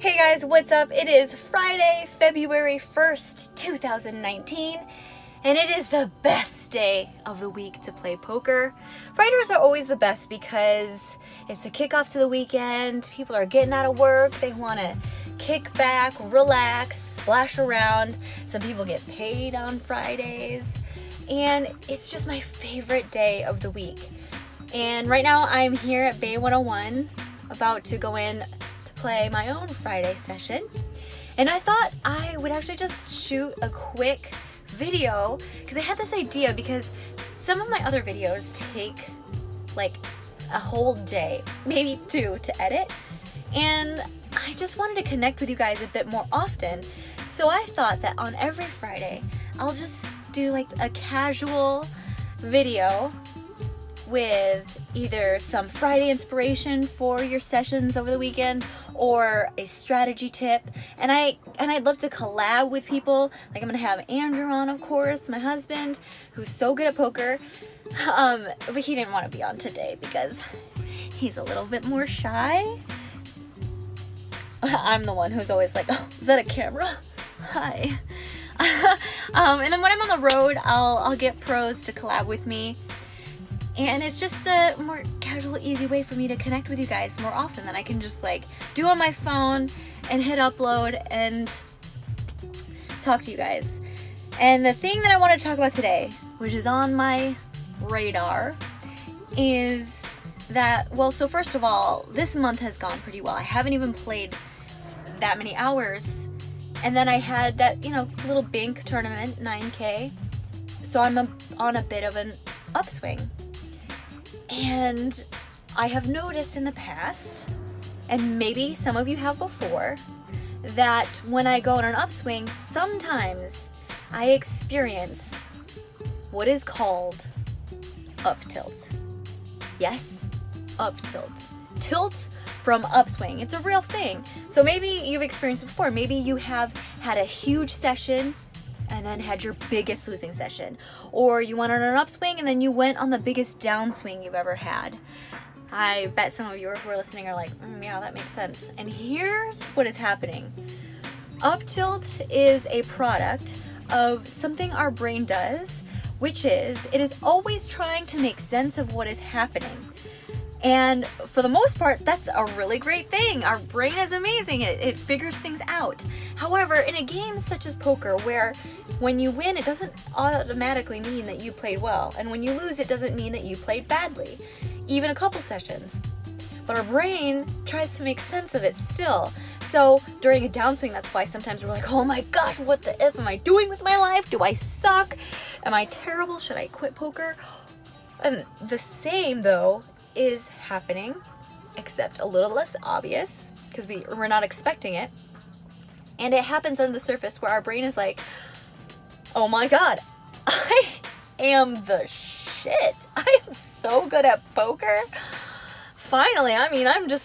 Hey guys, what's up? It is Friday, February 1st, 2019, and it is the best day of the week to play poker. Fridays are always the best because it's the kickoff to the weekend. People are getting out of work. They want to kick back, relax, splash around. Some people get paid on Fridays, and it's just my favorite day of the week. And right now I'm here at Bay 101 about to go in play my own Friday session, and I thought I would actually just shoot a quick video because I had this idea because some of my other videos take like a whole day, maybe two, to edit, and I just wanted to connect with you guys a bit more often. So I thought that on every Friday I'll just do like a casual video with either some Friday inspiration for your sessions over the weekend or a strategy tip, and I'd love to collab with people. Like I'm gonna have Andrew on, of course, my husband, who's so good at poker, but he didn't want to be on today because he's a little bit more shy. I'm the one who's always like, oh, is that a camera? Hi. And then when I'm on the road, I'll get pros to collab with me. And it's just a more casual, easy way for me to connect with you guys more often than I can just like do on my phone and hit upload and talk to you guys. And the thing that I want to talk about today, which is on my radar, is that, well, so first of all, this month has gone pretty well. I haven't even played that many hours. And then I had that, little Bink tournament, 9K. So I'm on a bit of an upswing. And I have noticed in the past, and maybe some of you have before, that when I go on an upswing, sometimes I experience what is called uptilt. Yes, uptilt. Tilt from upswing. It's a real thing. So maybe you've experienced it before. Maybe you have had a huge session and then had your biggest losing session. Or you went on an upswing and then you went on the biggest downswing you've ever had. I bet some of you who are listening are like, yeah, that makes sense. And here's what is happening. Uptilt is a product of something our brain does, which is, it is always trying to make sense of what is happening. And for the most part, that's a really great thing. Our brain is amazing. It figures things out. However, in a game such as poker, where when you win, it doesn't automatically mean that you played well. And when you lose, it doesn't mean that you played badly, even a couple sessions. But our brain tries to make sense of it still. So during a downswing, that's why sometimes we're like, oh my gosh, what the F am I doing with my life? Do I suck? Am I terrible? Should I quit poker? And the same, though, is happening, except a little less obvious because we're not expecting it, and it happens under the surface where our brain is like, oh my god, I am the shit. I am so good at poker. Finally,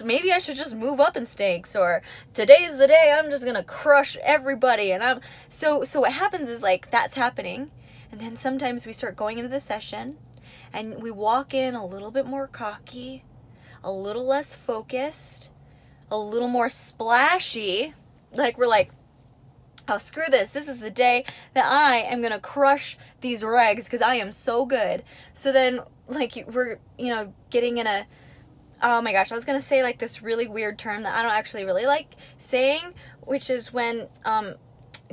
maybe I should just move up in stakes, or today's the day I'm just gonna crush everybody. And so what happens is, like, that's happening, and then sometimes we start going into the session and we walk in a little bit more cocky, a little less focused, a little more splashy. Like, we're like, oh, screw this. This is the day that I am going to crush these regs because I am so good. So then, like, we're, getting in a, oh my gosh, I was going to say like this really weird term that I don't actually really like saying, which is when,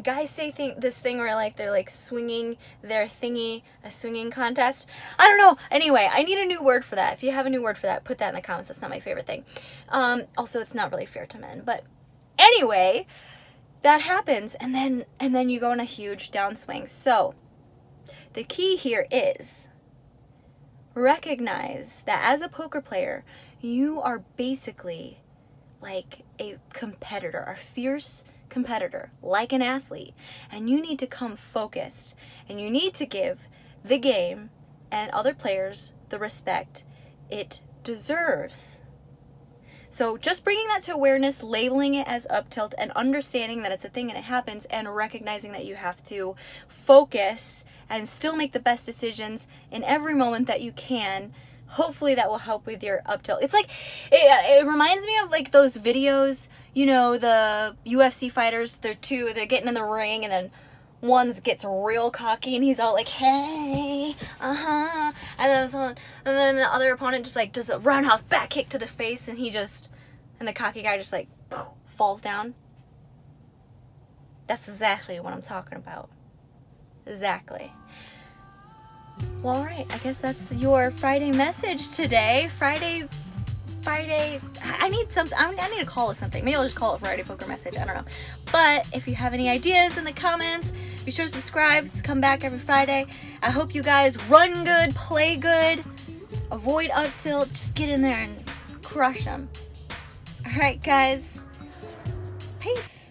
guys say this thing where like they're like swinging their thingy, a swinging contest. I don't know. Anyway, I need a new word for that. If you have a new word for that, put that in the comments. That's not my favorite thing. Also, it's not really fair to men. But anyway, that happens, and then you go on a huge downswing. So the key here is recognize that as a poker player, you are basically like a competitor, a fierce competitor, like an athlete, and you need to come focused, and you need to give the game and other players the respect it deserves. So just bringing that to awareness, labeling it as uptilt, and understanding that it's a thing and it happens, and recognizing that you have to focus and still make the best decisions in every moment that you can, Hopefully that will help with your up tilt. It's like, it reminds me of like those videos, you know, the UFC fighters, they're getting in the ring, and then one gets real cocky and he's all like, hey, and then the other opponent just like does a roundhouse back kick to the face, and the cocky guy just like falls down. That's exactly what I'm talking about. Exactly. Well, alright, I guess that's your Friday message today. Friday, I need something, I need to call it something. Maybe I'll just call it Friday Poker Message, I don't know. But if you have any ideas in the comments, be sure to subscribe, come back every Friday. I hope you guys run good, play good, avoid up tilt, just get in there and crush them. Alright guys, peace.